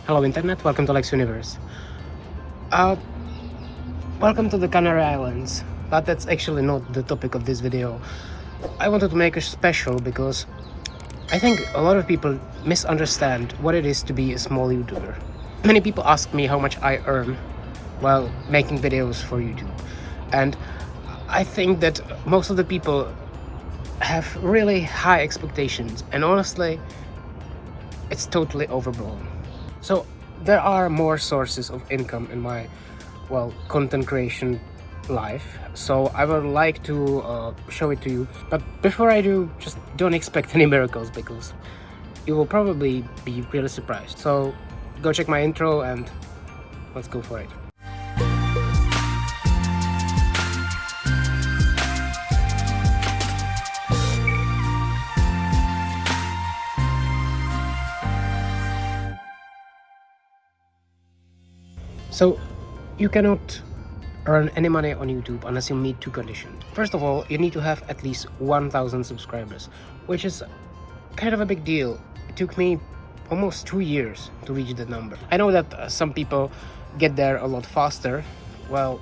Hello Internet, welcome to Lex Universe. Uh, Welcome to the Canary Islands, but that's actually not the topic of this video. I wanted to make a special because I think a lot of people misunderstand what it is to be a small YouTuber. Many people ask me how much I earn while making videos for YouTube, and I think that most of the people have really high expectations, and honestly, it's totally overblown. So there are more sources of income in my content creation life, so I would like to show it to you. But before I do, just don't expect any miracles because you will probably be really surprised. So go check my intro and let's go for it. So you cannot earn any money on YouTube unless you meet two conditions. First of all, you need to have at least 1,000 subscribers, which is kind of a big deal. It took me almost 2 years to reach that number. I know that some people get there a lot faster. Well,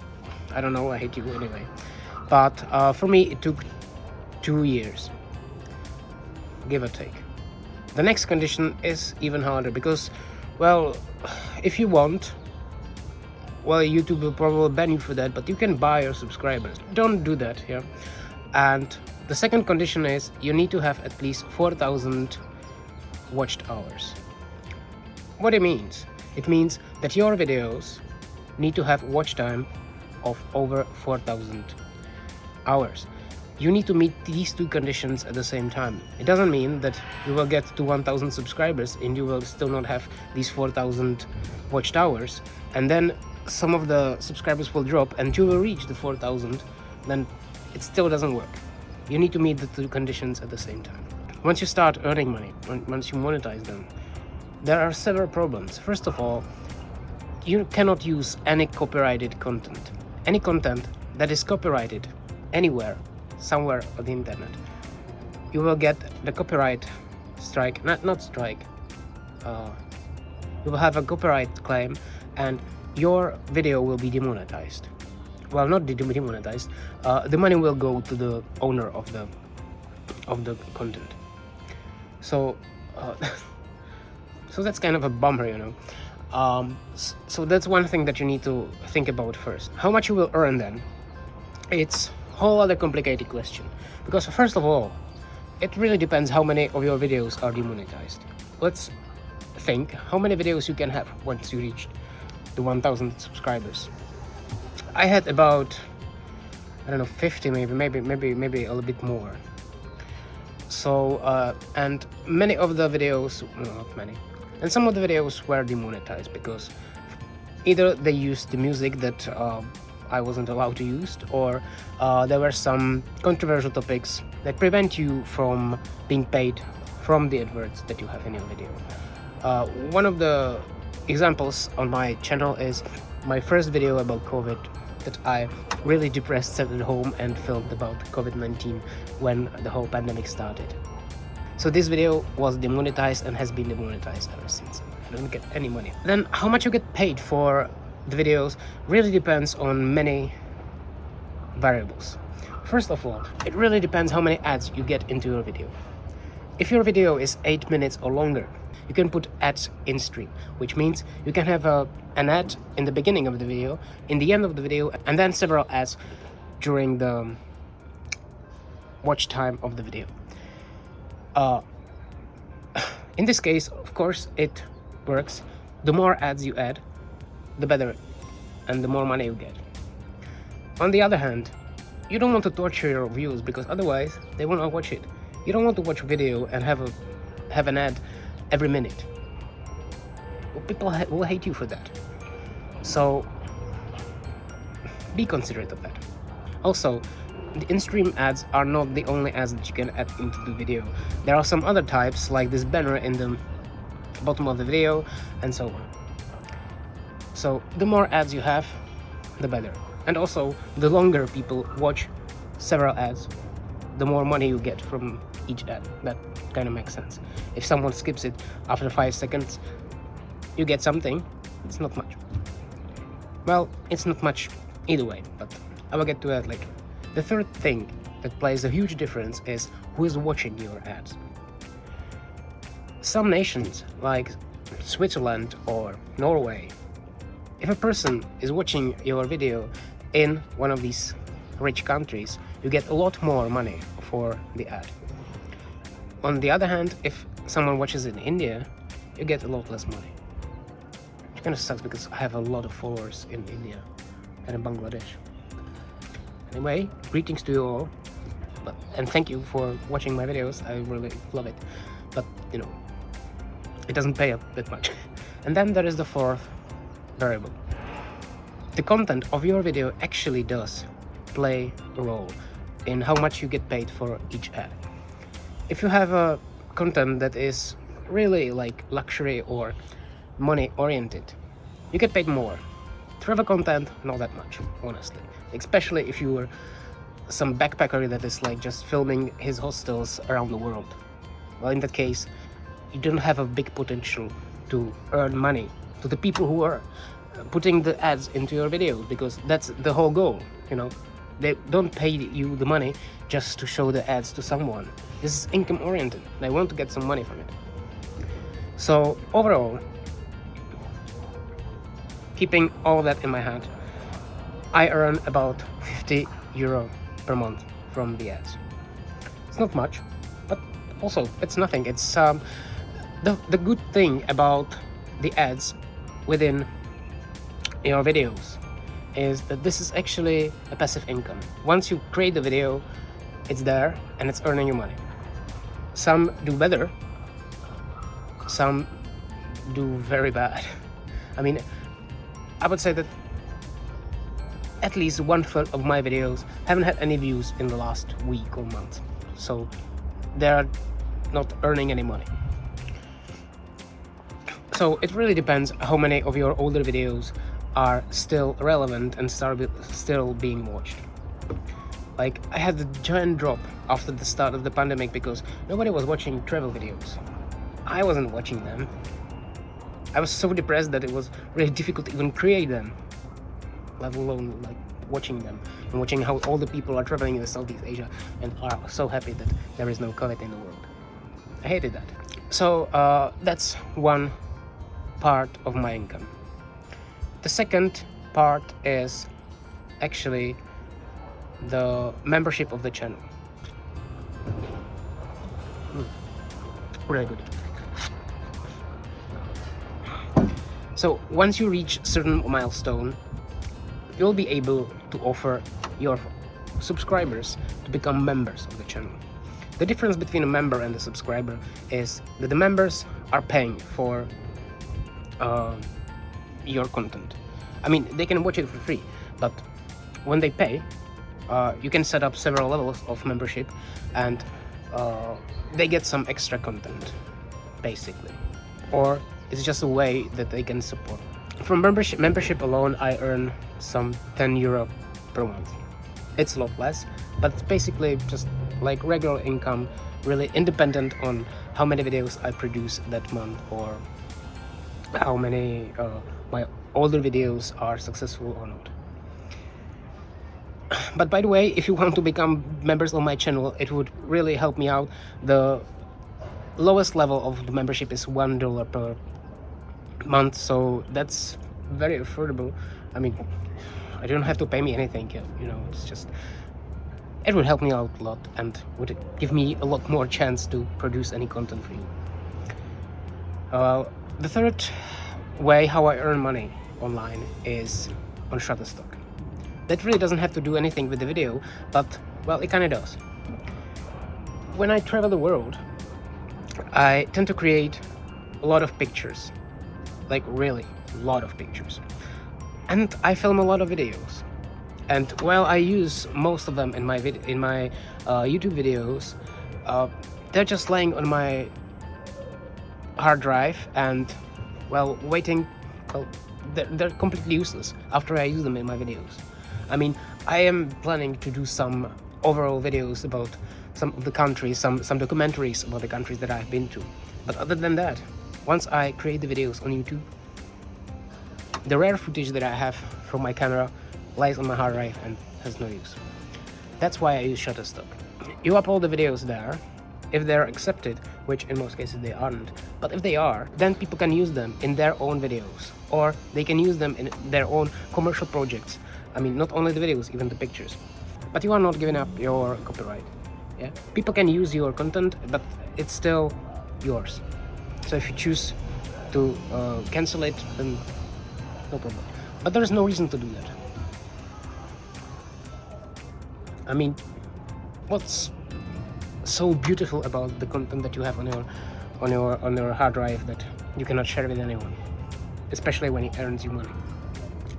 I don't know, I hate you anyway. But for me, it took 2 years, give or take. The next condition is even harder because, well, if you want, well, YouTube will probably ban you for that, but you can buy your subscribers. Don't do that here. And the second condition is you need to have at least 4,000 watched hours. What it means? It means that your videos need to have watch time of over 4,000 hours. You need to meet these two conditions at the same time. It doesn't mean that you will get to 1,000 subscribers and you will still not have these 4,000 watched hours, and then some of the subscribers will drop and you will reach the 4,000, then it still doesn't work. You need to meet the two conditions at the same time. Once you start earning money, once you monetize them, there are several problems. First of all, you cannot use any copyrighted content. Any content that is copyrighted anywhere, somewhere on the internet, you will get the copyright strike, not strike, you will have a copyright claim and your video will be demonetized. Well, not demonetized. The money will go to the owner of the content. So, so that's kind of a bummer, you know. So that's one thing that you need to think about first. How much you will earn then? It's a whole other complicated question. Because first of all, it really depends how many of your videos are demonetized. Let's think how many videos you can have once you reach the 1,000 subscribers. I had about, I don't know, 50 maybe a little bit more. So and many of the videos, no, not many, and some of the videos were demonetized because either they used the music that I wasn't allowed to use, or there were some controversial topics that prevent you from being paid from the adverts that you have in your video. One of the examples on my channel is my first video about COVID that I really depressed, sat at home and filmed about COVID-19 when the whole pandemic started. So this video was demonetized and has been demonetized ever since. I don't get any money. Then how much you get paid for the videos really depends on many variables. First of all, it really depends how many ads you get into your video. If your video is 8 minutes or longer, you can put ads in stream, which means you can have an ad in the beginning of the video, in the end of the video, and then several ads during the watch time of the video. In this case, of course, it works. The more ads you add, the better, and the more money you get. On the other hand, you don't want to torture your views because otherwise they will not watch it. You don't want to watch a video and have an ad every minute. People will hate you for that. So be considerate of that. Also, the in-stream ads are not the only ads that you can add into the video. There are some other types, like this banner in the bottom of the video, and so on. So the more ads you have, the better. And also, the longer people watch several ads, the more money you get from each ad. That kind of makes sense. If someone skips it after 5 seconds, you get something. It's not much. Well, it's not much either way, but I will get to that later. The third thing that plays a huge difference is who is watching your ads. Some nations, like Switzerland or Norway, if a person is watching your video in one of these rich countries, you get a lot more money for the ad. On the other hand, if someone watches in India, you get a lot less money. Which kind of sucks because I have a lot of followers in India and in Bangladesh. Anyway, greetings to you all, and thank you for watching my videos. I really love it, but you know, it doesn't pay up that much. And then there is the fourth variable. The content of your video actually does play a role in how much you get paid for each ad. If you have a content that is really like luxury or money oriented, you get paid more. Travel content, not that much, honestly. Especially if you were some backpacker that is like just filming his hostels around the world. Well, in that case, you don't have a big potential to earn money to the people who are putting the ads into your video, because that's the whole goal, you know. They don't pay you the money just to show the ads to someone. This is income oriented. They want to get some money from it. So overall, keeping all that in my hand, I earn about 50 euro per month from the ads. It's not much, but also it's nothing. It's the good thing about the ads within your videos is that this is actually a passive income. Once you create the video, it's there and it's earning you money. Some do better, some do very bad. I mean, I would say that at least 1/3 of my videos haven't had any views in the last week or month, so they're not earning any money. So it really depends how many of your older videos are still relevant and still being watched. Like, I had a giant drop after the start of the pandemic because nobody was watching travel videos. I wasn't watching them. I was so depressed that it was really difficult to even create them, let alone like watching them and watching how all the people are traveling in Southeast Asia and are so happy that there is no COVID in the world. I hated that. So that's one part of my income. The second part is actually the membership of the channel. Really good. So once you reach certain milestone, you'll be able to offer your subscribers to become members of the channel. The difference between a member and a subscriber is that the members are paying for your content. I mean, they can watch it for free, but when they pay, you can set up several levels of membership and they get some extra content, basically. Or it's just a way that they can support. From membership alone, I earn some 10 euro per month. It's a lot less, but it's basically just like regular income, really independent on how many videos I produce that month or how many my older videos are successful or not. But by the way, if you want to become members of my channel, it would really help me out. The lowest level of the membership is $1 per month, so that's very affordable. I mean, I don't have to pay me anything, you know, it's just, it would help me out a lot and would give me a lot more chance to produce any content for you. The third way how I earn money online is on Shutterstock. That really doesn't have to do anything with the video, but, well, it kind of does. When I travel the world, I tend to create a lot of pictures, like really a lot of pictures. And I film a lot of videos. And while I use most of them in my YouTube videos, they're just laying on my hard drive and, well, waiting. Well, they're completely useless after I use them in my videos. I mean, I am planning to do some overall videos about some of the countries, some documentaries about the countries that I've been to. But other than that, once I create the videos on YouTube, The rare footage that I have from my camera lies on my hard drive and has no use. That's why I use Shutterstock. You upload the videos there. If they're accepted, which in most cases they aren't, but if they are, then people can use them in their own videos, or they can use them in their own commercial projects. I mean, not only the videos, even the pictures. But you are not giving up your copyright. Yeah, people can use your content, but it's still yours. So if you choose to cancel it, then no problem. But there is no reason to do that. I mean, what's so beautiful about the content that you have on your hard drive that you cannot share with anyone, especially when it earns you money?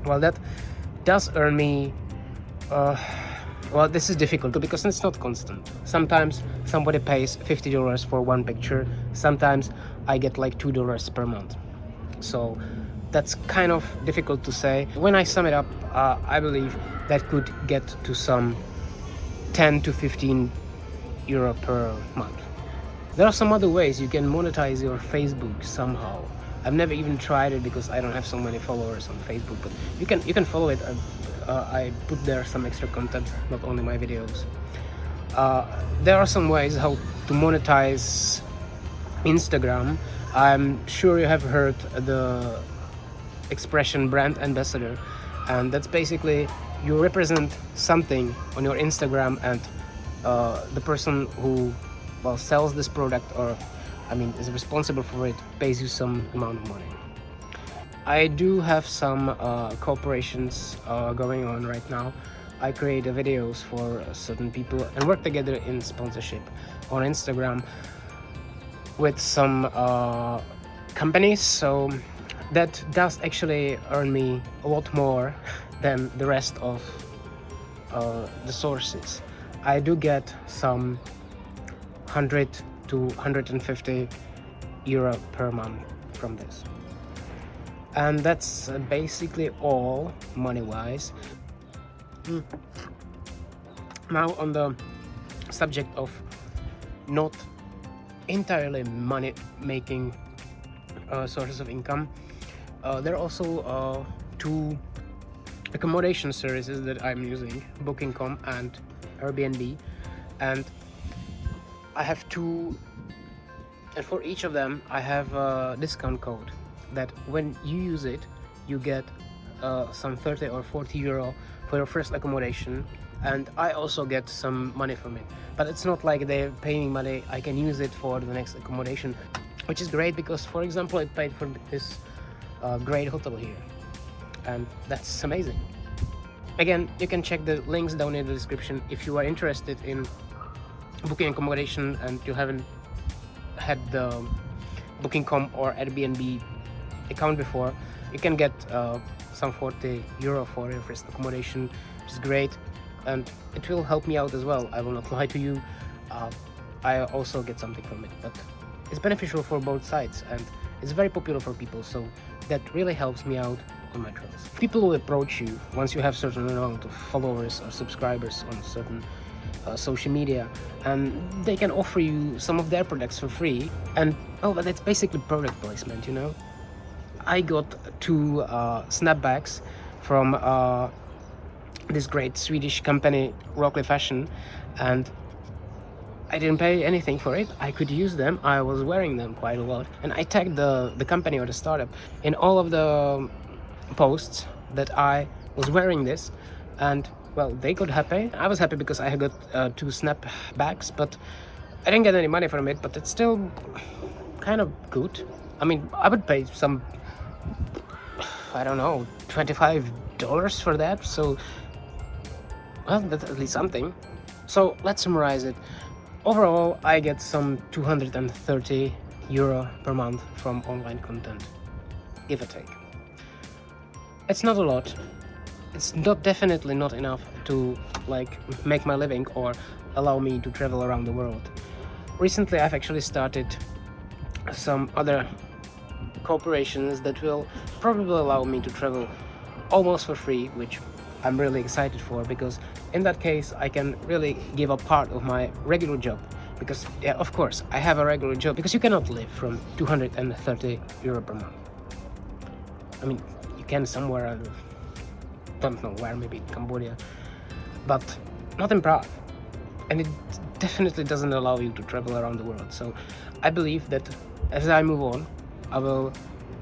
Well, that does earn me well, this is difficult because it's not constant. Sometimes somebody pays $50 for one picture, sometimes I get like $2 per month, so that's kind of difficult to say. When I sum it up, I believe that could get to some 10 to 15 euro per month. There are some other ways you can monetize your Facebook somehow. I've never even tried it because I don't have so many followers on Facebook, but you can follow it. I put there some extra content, not only my videos. There are some ways how to monetize Instagram. I'm sure you have heard the expression brand ambassador, and that's basically you represent something on your Instagram, and the person who sells this product, or I mean is responsible for it, pays you some amount of money. I do have some cooperations going on right now. I create videos for certain people and work together in sponsorship on Instagram with some companies, so that does actually earn me a lot more than the rest of the sources. I do get some 100 to 150 euro per month from this, and that's basically all money-wise. Now, on the subject of not entirely money-making sources of income, there are also two accommodation services that I'm using, Booking.com and Airbnb, and I have two, and for each of them I have a discount code that when you use it you get some 30 or 40 euro for your first accommodation, and I also get some money from it, but it's not like they're paying money. I can use it for the next accommodation, which is great because, for example, I paid for this great hotel here, and that's amazing. Again, you can check the links down in the description if you are interested in booking accommodation and you haven't had the Booking.com or Airbnb account before. You can get some 40 euro for your first accommodation, which is great, and it will help me out as well. I will not lie to you. I also get something from it, but it's beneficial for both sides, and it's very popular for people, so that really helps me out on my travels. People will approach you once you have certain amount of followers or subscribers on certain social media, and they can offer you some of their products for free, and but that's basically product placement, you know. I got two snapbacks from this great Swedish company, Rockley Fashion, and I didn't pay anything for it. I could use them. I was wearing them quite a lot, and I tagged the company or the startup in all of the posts that I was wearing this, and well, they got happy. I was happy because I got two snapbacks, but I didn't get any money from it, but it's still kind of good. I mean, I would pay some, I don't know, $25 for that, so well, that's at least something. So let's summarize it. Overall, I get some 230 euro per month from online content, give or take. It's not a lot. It's definitely not enough to like make my living or allow me to travel around the world. Recently, I've actually started some other corporations that will probably allow me to travel almost for free, which I'm really excited for, because in that case I can really give up part of my regular job, because yeah, of course I have a regular job, because you cannot live from 230 euro per month. I mean, you can somewhere, I don't know where, maybe Cambodia, but not in Prague. And it definitely doesn't allow you to travel around the world. So I believe that as I move on, I will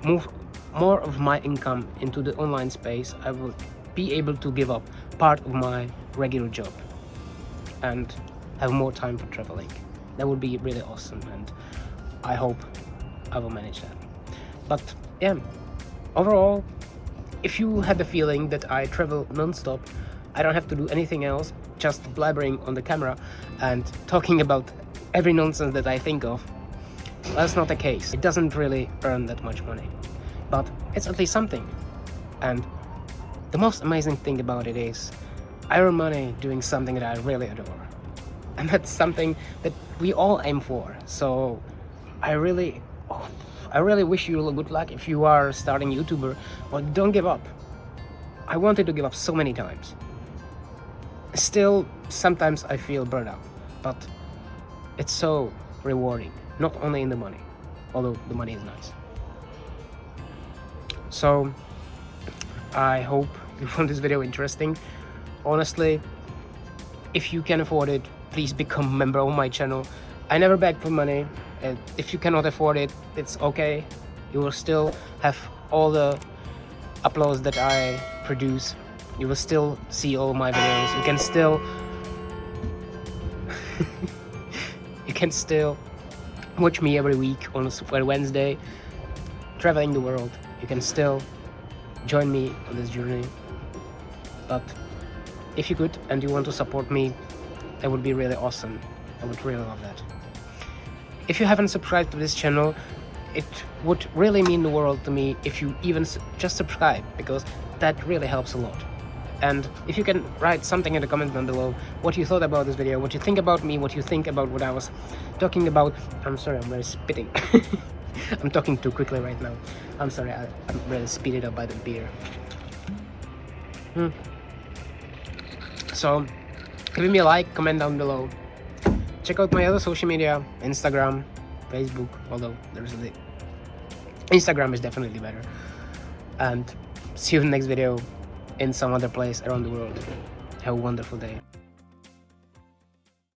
move more of my income into the online space. I will be able to give up part of my regular job and have more time for traveling. That would be really awesome, and I hope I will manage that. But yeah, overall, if you had the feeling that I travel non-stop, I don't have to do anything else, just blabbering on the camera and talking about every nonsense that I think of, that's not the case. It doesn't really earn that much money, but it's at least something. And the most amazing thing about it is I earn money doing something that I really adore. And that's something that we all aim for. So I really wish you good luck if you are starting YouTuber, but don't give up. I wanted to give up so many times. Still, sometimes I feel burned out, but it's so rewarding, not only in the money, although the money is nice. So I hope you found this video interesting. Honestly, if you can afford it, please become a member of my channel. I never beg for money. If you cannot afford it, it's okay. You will still have all the uploads that I produce. You will still see all my videos. You can still watch me every week on Wednesday, traveling the world. You can still join me on this journey. But if you could and you want to support me, that would be really awesome. I would really love that. If you haven't subscribed to this channel, it would really mean the world to me if you even just subscribe, because that really helps a lot. And if you can write something in the comments down below, what you thought about this video, what you think about me, what you think about what I was talking about. I'm sorry, I'm really spitting. I'm talking too quickly right now. I'm sorry, I'm really speeded up by the beer. So, give me a like, comment down below. Check out my other social media, Instagram, Facebook, although there's the Instagram is definitely better. And see you in the next video in some other place around the world. Have a wonderful day.